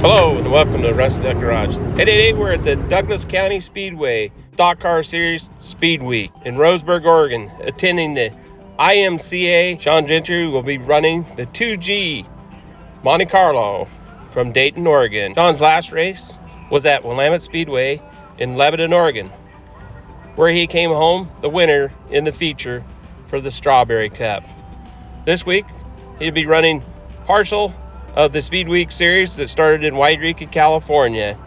Hello and welcome to Rusty Duck Garage. Today we're at the Douglas County Speedway Stock Car Series Speed Week in Roseburg, Oregon. Attending the IMCA, Sean Gentrys will be running the 2G Monte Carlo from Dayton, Oregon. Sean's last race was at Willamette Speedway in Lebanon, Oregon, where he came home the winner in the feature for the Strawberry Cup. This week, he'll be running partial of the Speedweek Series that started in Yreka, California,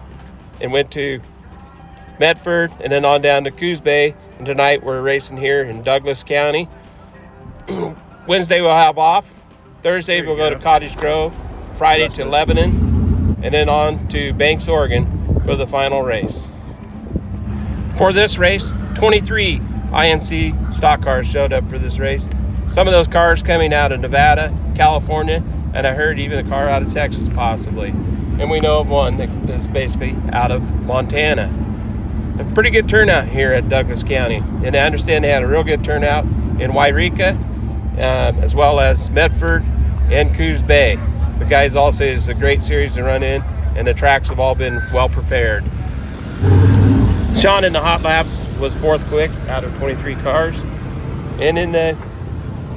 and went to Medford and then on down to Coos Bay. And tonight we're racing here in Douglas County. Wednesday we'll have off. Thursday we'll go to Cottage Grove. Friday to Lebanon, and then on to Banks, Oregon for the final race. For this race, 23 IMC stock cars showed up for this race. Some of those cars coming out of Nevada, California, and I heard even a car out of Texas possibly. And we know of one that is basically out of Montana. A pretty good turnout here at Douglas County. And I understand they had a real good turnout in Yreka, as well as Medford and Coos Bay. The guys all say it's a great series to run in, and the tracks have all been well prepared. Sean in the hot laps was fourth quick out of 23 cars. And in the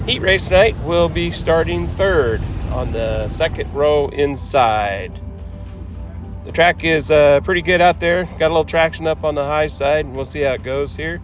heat race tonight, we'll be starting third on the second row inside. The track is pretty good out there. Got a little traction up on the high side, and we'll see how it goes here.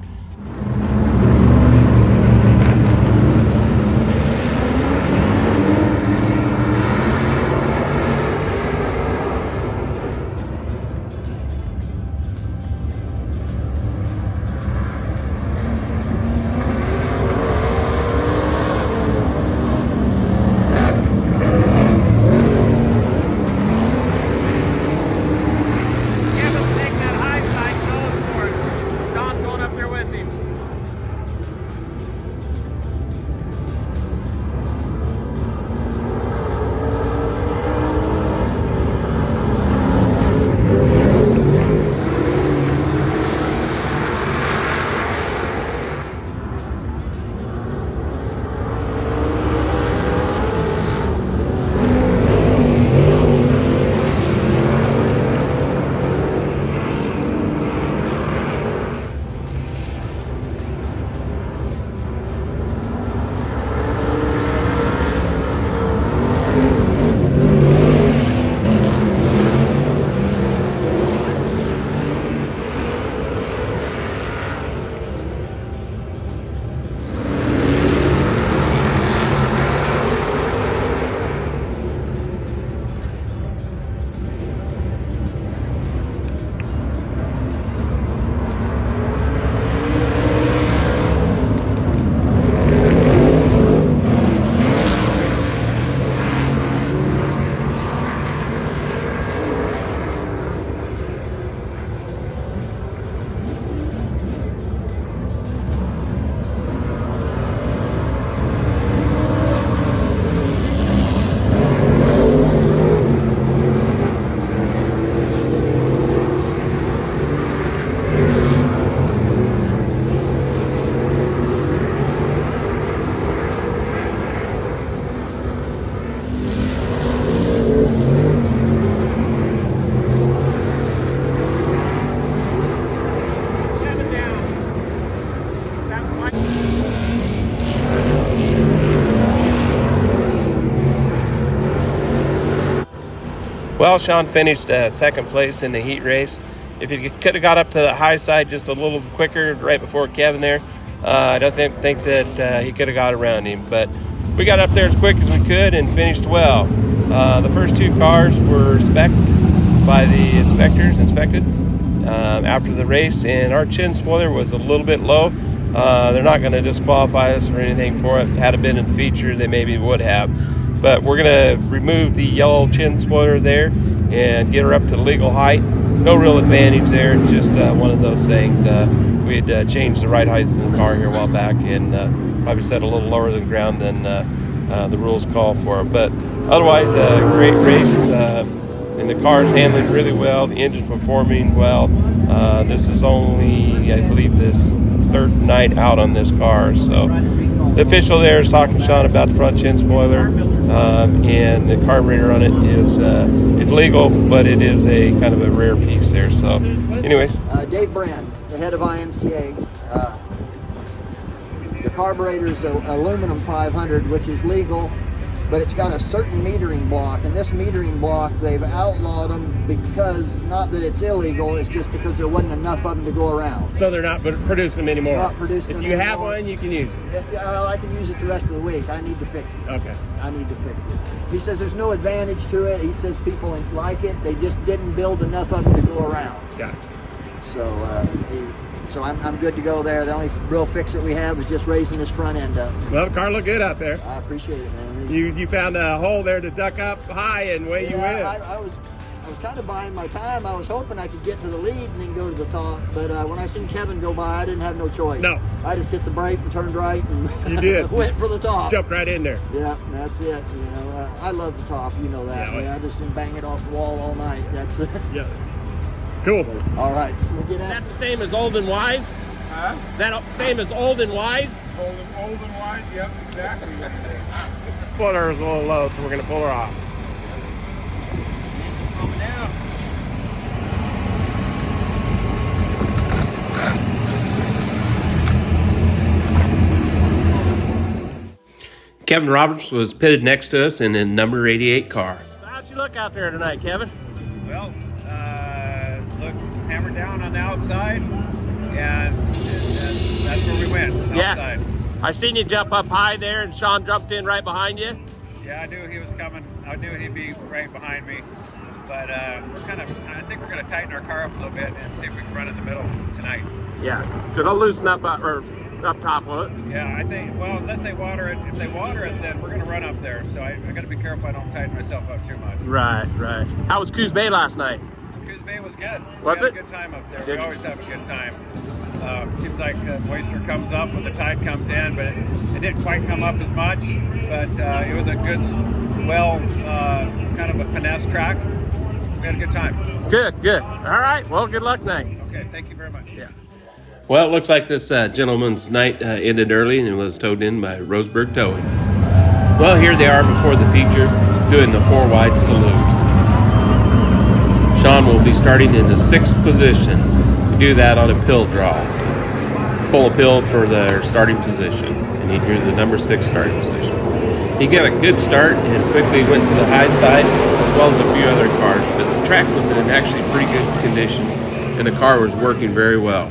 Well, Sean finished second place in the heat race. If he could have got up to the high side just a little quicker right before Kevin there, I don't think that he could have got around him. But we got up there as quick as we could and finished well. The first two cars were spec'd by the inspected after the race, and our chin spoiler was a little bit low. They're not going to disqualify us or anything for it. Had it been in the feature, they maybe would have. But we're going to remove the yellow chin spoiler there and get her up to the legal height. No real advantage there. It's just one of those things. We had changed the ride height of the car here a while back and probably set a little lower than ground than the rules call for. But otherwise, a great race. And the car's handling really well. The engine's performing well. This is only, I believe, this third night out on this car. So the official there is talking to Sean about the front chin spoiler, and the carburetor on it is legal, but it is a kind of a rare piece there. So, anyways, Dave Brand, the head of IMCA. The carburetor is aluminum 500, which is legal, but it's got a certain metering block, and this metering block, they've outlawed them because, not that it's illegal, it's just because there wasn't enough of them to go around. so they're not producing them anymore. Not producing if them you have anymore. one, you can use it. I can use it the rest of the week. I need to fix it. Okay. I need to fix it. He says there's no advantage to it. He says people like it. They just didn't build enough of them to go around. Gotcha. So I'm good to go there. The only real fix that we have is just raising this front end up. Well, the car looked good out there. I appreciate it, man. You found a hole there to duck up high, and away you went. I was kind of buying my time. I was hoping I could get to the lead and then go to the top. But when I seen Kevin go by, I didn't have no choice. No. I just hit the brake and turned right and You did. went for the top. Jumped right in there. Yeah, that's it. You know, I love the top. You know that. Yeah, I just bang it off the wall all night. That's it. Yeah. Cool. All right. We'll get Is out. that the same as Old and Wise? Huh? Is that same as Old and Wise? Old and wide? Yep, exactly. Pull her is a little low, so we're going to pull her off. Coming down. Kevin Roberts was pitted next to us in the number 88 car. How'd you look out there tonight, Kevin? Well, look, hammered down on the outside, and that's where we went, outside. I seen you jump up high there, and Sean jumped in right behind you. Yeah, I knew he was coming. I knew he'd be right behind me. But I think we're going to tighten our car up a little bit and see if we can run in the middle tonight. Yeah, so it'll loosen up up top, will it? Yeah, I think, well, unless they water it. If they water it, then we're going to run up there. So I got to be careful I don't tighten myself up too much. Right. How was Coos Bay last night? Coos Bay was good. Was we had it? a good time up there. Did We you? always have a good time. Seems like moisture comes up when the tide comes in, but it didn't quite come up as much. But it was a good, kind of a finesse track. We had a good time. Good. All right, well, good luck tonight. Okay, thank you very much. Yeah. Well, it looks like this gentleman's night ended early and it was towed in by Roseburg Towing. Well, here they are before the feature, doing the 4-wide salute. Sean will be starting in the 6th position. We do that on a pill draw. Pull a pill for their starting position, and he drew the number 6 starting position. He got a good start and quickly went to the high side, as well as a few other cars, but the track was in actually pretty good condition, and the car was working very well.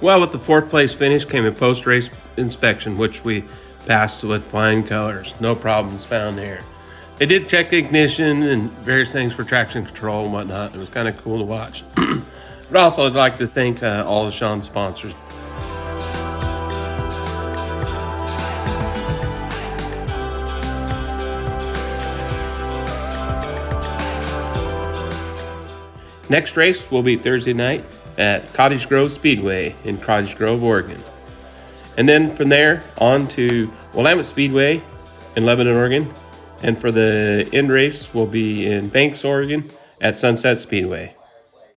Well, with the fourth place finish came a post-race inspection, which we passed with flying colors. No problems found there. They did check the ignition and various things for traction control and whatnot. It was kind of cool to watch. But also, I'd like to thank all of Sean's sponsors. Next race will be Thursday night at Cottage Speedway in Cottage, Oregon. And then from there on to Willamette Speedway in Lebanon, Oregon. And for the end race will be in Banks, Oregon at Sunset Speedway.